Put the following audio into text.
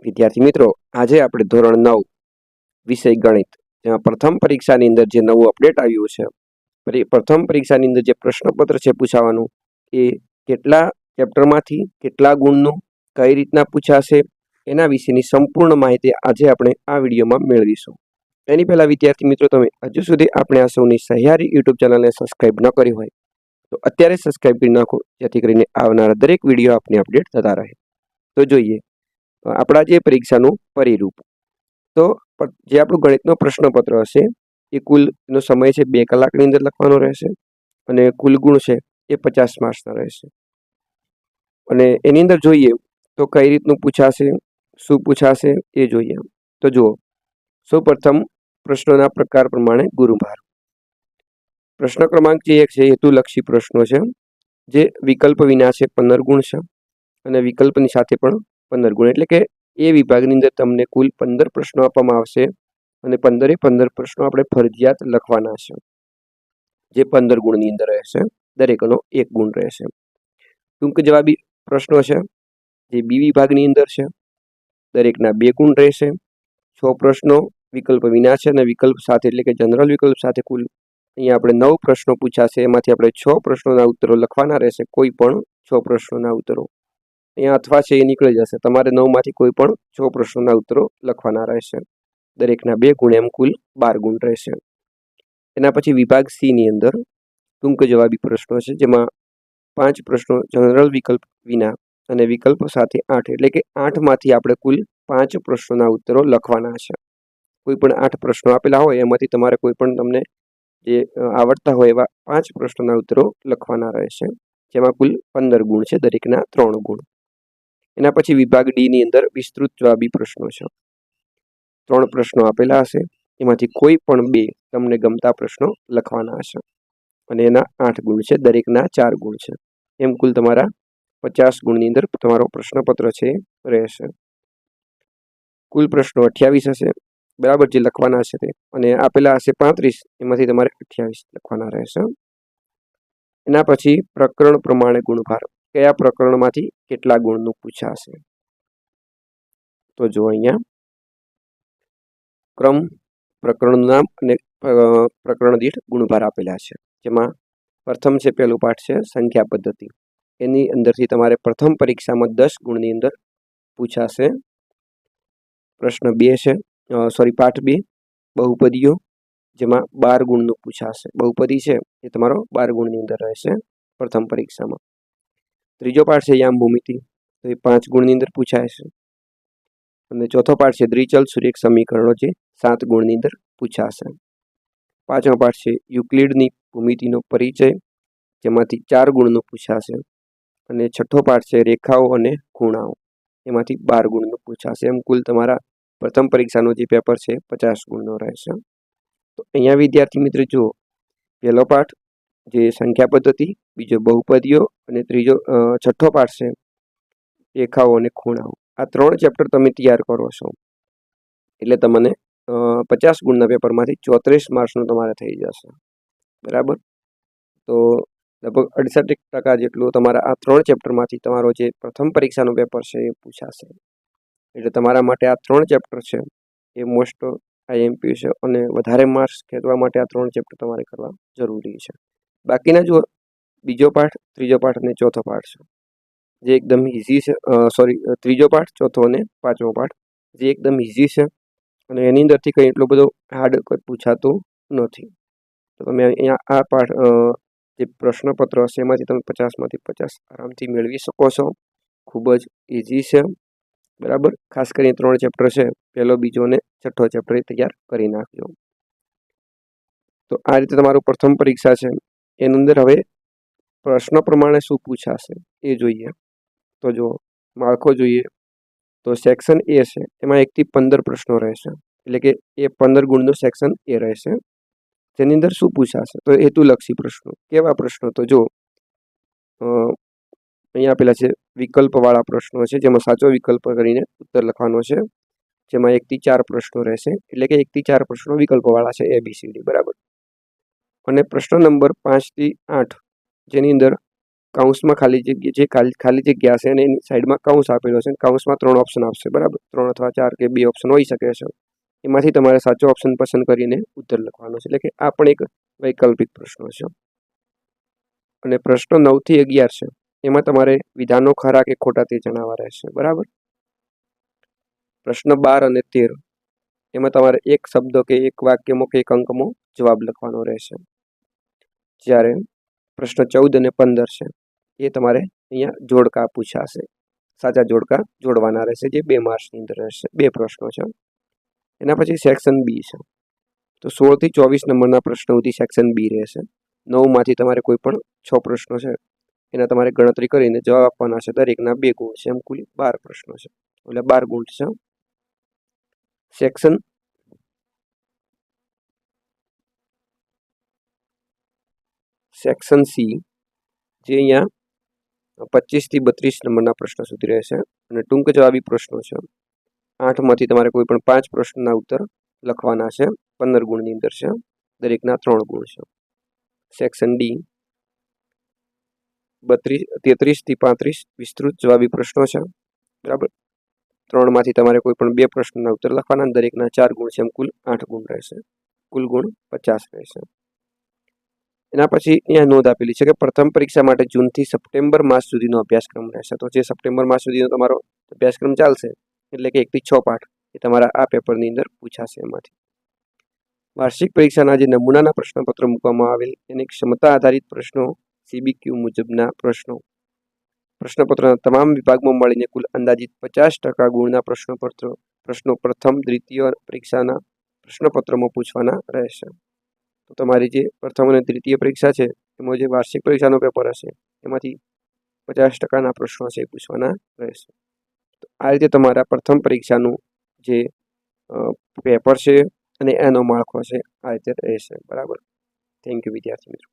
વિદ્યાર્થી મિત્રો, આજે આપણે ધોરણ 9 વિષય ગણિત જેમાં પ્રથમ પરીક્ષાની અંદર જે નવું અપડેટ આવ્યું છે, પ્રથમ પરીક્ષાની અંદર જે પ્રશ્નપત્ર છે પૂછાવાનું એ કેટલા ચેપ્ટરમાંથી કેટલા ગુણનું કઈ રીતના પૂછાશે એના વિશેની સંપૂર્ણ માહિતી આજે આપણે આ વિડીયોમાં મેળવીશું. એની પહેલાં વિદ્યાર્થી મિત્રો, તમે હજુ સુધી આપણે આ સૌની સહિયારી યુટ્યુબ ચેનલને સબસ્ક્રાઈબ ન કરી હોય તો અત્યારે સબસ્ક્રાઈબ કરી નાખો, જેથી કરીને આવનારા દરેક વિડીયો આપને અપડેટ થતા રહે. તો જોઈએ આપણા જે પરીક્ષાનું પરિરૂપ. તો જે આપણું ગણિતનો પ્રશ્નપત્ર હશે એ કુલ એનો સમય છે 2 કલાકની અંદર લખવાનો રહેશે અને કુલ ગુણ છે એ 50 માર્ક્સના રહેશે. અને એની અંદર જોઈએ તો કઈ રીતનું પૂછાશે, શું પૂછાશે એ જોઈએ. તો જુઓ, સૌપ્રથમ પ્રશ્નોના પ્રકાર પ્રમાણે ગુરુભાર. પ્રશ્ન ક્રમાંક જે 1 છે હેતુલક્ષી પ્રશ્નો છે, જે વિકલ્પ વિના છે 15 ગુણ છે અને વિકલ્પની સાથે પણ 15 ગુણ. એટલે કે એ વિભાગની અંદર તમને કુલ 15 પ્રશ્નો આપવામાં આવશે અને 15 પ્રશ્નો આપણે ફરજિયાત લખવાના છે, જે 15 ગુણની અંદર રહેશે. દરેકનો 1 ગુણ રહેશે. ટૂંક જવાબી પ્રશ્નો છે જે બી વિભાગની અંદર છે, દરેકના 2 ગુણ રહેશે. 6 પ્રશ્નો વિકલ્પ વિના છે અને વિકલ્પ સાથે એટલે કે જનરલ વિકલ્પ સાથે કુલ અહીંયા આપણે 9 પ્રશ્નો પૂછાશે. એમાંથી આપણે 6 પ્રશ્નોના ઉત્તરો લખવાના રહેશે, કોઈ પણ 6 પ્રશ્નોના ઉત્તરો. અહીંયા અથવા છે એ નીકળી જશે, તમારે 9માંથી કોઈ પણ 6 પ્રશ્નોના ઉત્તરો લખવાના રહેશે. દરેકના 2 ગુણ, એમ કુલ 12 ગુણ રહેશે. એના પછી વિભાગ સી ની અંદર ટૂંક જવાબી પ્રશ્નો છે, જેમાં 5 પ્રશ્નો જનરલ વિકલ્પ વિના અને વિકલ્પ સાથે 8, એટલે કે 8માંથી આપણે કુલ 5 પ્રશ્નોના ઉત્તરો લખવાના છે. કોઈ પણ 8 પ્રશ્નો આપેલા હોય એમાંથી તમારે કોઈ પણ તમને જે આવડતા હોય એવા 5 પ્રશ્નોના ઉત્તરો લખવાના રહેશે, જેમાં કુલ 15 ગુણ છે, દરેકના 3 ગુણ. એના પછી વિભાગ ડી ની અંદર વિસ્તૃત જવાબી પ્રશ્નો છે. 3 પ્રશ્નો આપેલા હશે, એમાંથી કોઈ પણ 2 તમને ગમતા પ્રશ્નો લખવાના હશે અને એના 8 ગુણ છે, દરેકના 4 ગુણ છે. એમ કુલ તમારા 50 ગુણની અંદર તમારો પ્રશ્નપત્ર છે રહેશે. કુલ પ્રશ્નો 28 હશે, બરાબર, જે લખવાના છે તે. અને આપેલા હશે 35, એમાંથી તમારે 28 લખવાના રહેશે. એના પછી પ્રકરણ પ્રમાણે ગુણભાર. કયા પ્રકરણમાંથી કેટલા ગુણનું પૂછાશે? તો જો અહીંયા ક્રમ, પ્રકરણનું નામ અને પ્રકરણ દીઠ ગુણભાર આપેલા છે, જેમાં પ્રથમ છે પહેલું પાઠ છે સંખ્યા પદ્ધતિ. એની અંદરથી તમારે પ્રથમ પરીક્ષામાં 10 ગુણની અંદર પૂછાશે. પ્રશ્ન 2 છે પાઠ 2 બહુપદીઓ, જેમાં 12 ગુણનું પૂછાશે. બહુપદી છે એ તમારો 12 ગુણની અંદર રહેશે પ્રથમ પરીક્ષામાં. ત્રીજો પાઠ છે યામ ભૂમિતિ, તો એ 5 ગુણની અંદર પૂછાય છે. અને ચોથો પાઠ છે દ્વિચલ સુરેખ સમીકરણો, જે 7 ગુણની અંદર પૂછાશે. પાંચમો પાઠ છે યુક્લિડની ભૂમિતિનો પરિચય, જેમાંથી 4 ગુણનું પૂછાશે. અને છઠ્ઠો પાઠ છે રેખાઓ અને ખૂણાઓ, એમાંથી 12 ગુણનું પૂછાશે. એમ કુલ તમારા પ્રથમ પરીક્ષાનો જે પેપર છે 50 ગુણનો રહેશે. તો અહીંયા વિદ્યાર્થી મિત્રો જુઓ, પહેલો પાઠ જે સંખ્યા પદ્ધતિ, બીજો બહુપદીઓ અને છઠ્ઠો પાઠ છે રેખાઓ અને ખૂણાઓ. આ 3 ચેપ્ટર તમે તૈયાર કરો છો એટલે તમને 50 ગુણના પેપરમાંથી 34 માર્ક્સનું તમારે થઈ જશે, બરાબર. તો લગભગ 68% જેટલું તમારા આ 3 ચેપ્ટરમાંથી તમારો જે પ્રથમ પરીક્ષાનું પેપર છે એ પૂછાશે. એટલે તમારા માટે આ 3 ચેપ્ટર છે એ મોસ્ટ આઈએમપી છે અને વધારે માર્ક્સ ખેંચવા માટે આ 3 ચેપ્ટર તમારે કરવા જરૂરી છે. બાકીના જુઓ, બીજો પાઠ, ત્રીજો પાઠ અને ચોથો પાઠ છે જે એકદમ ઇઝી છે. ત્રીજો પાઠ, ચોથો અને પાંચમો પાઠ જે એકદમ ઇઝી છે અને એની અંદરથી કંઈ એટલો બધો હાર્ડ પૂછાતું નથી. તો તમે અહીંયા આ પાઠ જે પ્રશ્નપત્ર હશે એમાંથી તમે 50માંથી 50 આરામથી મેળવી શકો છો. ખૂબ જ ઇઝી છે, બરાબર. ખાસ કરીને 3 ચેપ્ટર છે, પહેલો, બીજો અને છઠ્ઠો ચેપ્ટર એ તૈયાર કરી નાખજો. તો આ રીતે તમારું પ્રથમ પરીક્ષા છે. એની અંદર હવે પ્રશ્ન પ્રમાણે શું પૂછાશે એ જોઈએ. તો જો માળખો જોઈએ તો સેક્શન એ છે, એમાં 1 થી 15 પ્રશ્નો રહેશે, એટલે કે એ 15 ગુણનું સેક્શન એ રહેશે. જેની અંદર શું પૂછાશે? તો હેતુલક્ષી પ્રશ્નો. કેવા પ્રશ્નો? તો જો અહીંયા આપેલા છે વિકલ્પવાળા પ્રશ્નો છે, જેમાં સાચો વિકલ્પ કરીને ઉત્તર લખવાનો છે, જેમાં 1 થી 4 પ્રશ્નો રહેશે, એટલે કે 1 થી 4 પ્રશ્નો વિકલ્પવાળા છે, ABCD, બરાબર. અને પ્રશ્ન નંબર 5 થી 8, જેની અંદર કૌંસમાં ખાલી જગ્યા હશે અને એની સાઈડમાં કૌંસ આપેલો છે. કૌંસમાં 3 ઓપ્શન આપશે, બરાબર. 3 અથવા 4 કે 2 ઓપ્શન હોઈ શકે છે. એમાંથી તમારે સાચો ઓપ્શન પસંદ કરીને ઉત્તર લખવાનો છે. એટલે કે આ પણ એક વૈકલ્પિક પ્રશ્નો છે. અને પ્રશ્નો 9 થી 11 છે. એમાં તમારે વિધાનો ખરા કે ખોટા તે જણાવવા રહેશે, બરાબર. પ્રશ્ન 12 અને 13 એમાં તમારે એક શબ્દ કે એક વાક્યમાં કે એક અંકમાં જવાબ લખવાનો રહેશે. જ્યારે પ્રશ્ન 14 અને 15 છે એ તમારે અહીંયા જોડકા પૂછાશે. સાચા જોડકા જોડવાના રહેશે, જે 2 માર્ક્સની અંદર રહેશે. 2 પ્રશ્નો છે. એના પછી સેક્શન બી છે. તો 16 થી 24 નંબરના પ્રશ્નો સુધી સેક્શન બી રહેશે. 9માંથી તમારે કોઈ પણ 6 પ્રશ્નો છે એના તમારે ગણતરી કરીને જવાબ આપવાના છે. દરેકના 2 ગુણ છે. એમ કુલ 12 પ્રશ્નો છે, એટલે 12 ગુણ છે. સેક્શન સી જે અહીંયા 25 થી 32 નંબરના પ્રશ્નો સુધી રહેશે અને ટૂંક જવાબી પ્રશ્નો છે. 8માંથી તમારે કોઈ પણ 5 પ્રશ્નના ઉત્તર લખવાના છે. 15 ગુણની અંદર છે. દરેકના 3 ગુણ છે. સેક્શન ડી 33 થી 35 વિસ્તૃત જવાબી પ્રશ્નો છે, બરાબર. 3માંથી તમારે કોઈ પણ 2 પ્રશ્નના ઉત્તર લખવાના, દરેકના 4 ગુણ છે. એમ કુલ 8 ગુણ રહેશે. કુલ ગુણ 50 રહેશે. એના પછી અહીંયા નોંધ આપેલી છે કે પ્રથમ પરીક્ષા માટે જૂનથી સપ્ટેમ્બર માસ સુધીનો અભ્યાસક્રમ રહેશે. તો જે સપ્ટેમ્બર માસ સુધીનો તમારો અભ્યાસક્રમ ચાલશે, એટલે કે 1 થી 6 પાઠ એ તમારા આ પેપરની અંદર પૂછાશે. એમાંથી વાર્ષિક પરીક્ષાના જે નમૂનાના પ્રશ્નપત્ર મૂકવામાં આવેલ એની ક્ષમતા આધારિત પ્રશ્નો, CBQ મુજબના પ્રશ્નપત્રના તમામ વિભાગમાં મળીને કુલ અંદાજિત 50% ગુણના પ્રશ્નો પ્રથમ દ્વિતીય પરીક્ષાના પ્રશ્નપત્રમાં પૂછવાના રહેશે. તો તમારી જે પ્રથમ અને દ્વિતીય પરીક્ષા છે એમાં જે વાર્ષિક પરીક્ષાનો પેપર હશે એમાંથી 50%ના પ્રશ્નો છે એ પૂછવાના રહેશે. તો આ રીતે તમારા પ્રથમ પરીક્ષાનું જે પેપર છે અને એનો માળખો છે આ રીતે રહેશે, બરાબર. થેન્ક યુ વિદ્યાર્થી મિત્રો.